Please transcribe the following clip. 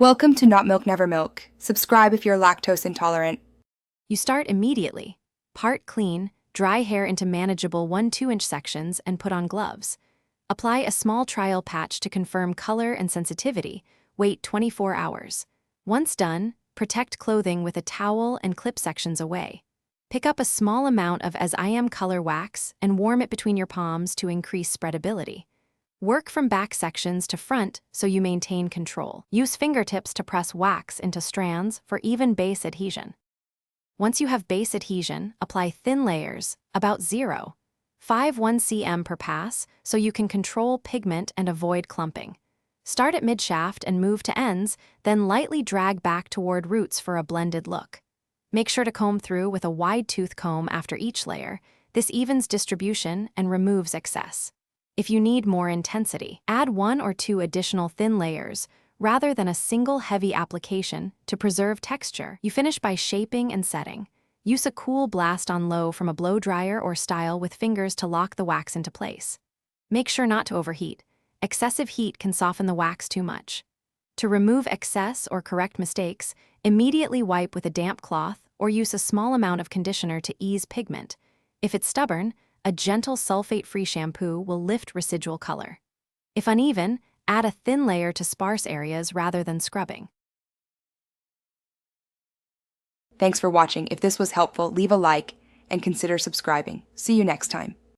Welcome to Not Milk Never Milk. Subscribe if you're lactose intolerant. You start immediately. Part clean, dry hair into manageable 1-2-inch sections and put on gloves. Apply a small trial patch to confirm color and sensitivity. Wait 24 hours. Once done, protect clothing with a towel and clip sections away. Pick up a small amount of As I Am color wax and warm it between your palms to increase spreadability. Work from back sections to front so you maintain control. Use fingertips to press wax into strands for even base adhesion. Once you have base adhesion, apply thin layers, about 0.51 cm per pass, so you can control pigment and avoid clumping. Start at mid-shaft and move to ends, then lightly drag back toward roots for a blended look. Make sure to comb through with a wide tooth comb after each layer. This evens distribution and removes excess. If you need more intensity, add 1 or 2 additional thin layers, rather than a single heavy application, to preserve texture. You finish by shaping and setting. Use a cool blast on low from a blow dryer or style with fingers to lock the wax into place. Make sure not to overheat. Excessive heat can soften the wax too much. To remove excess or correct mistakes, immediately wipe with a damp cloth or use a small amount of conditioner to ease pigment. If it's stubborn, a gentle sulfate-free shampoo will lift residual color. If uneven, add a thin layer to sparse areas rather than scrubbing. Thanks for watching. If this was helpful, leave a like and consider subscribing. See you next time.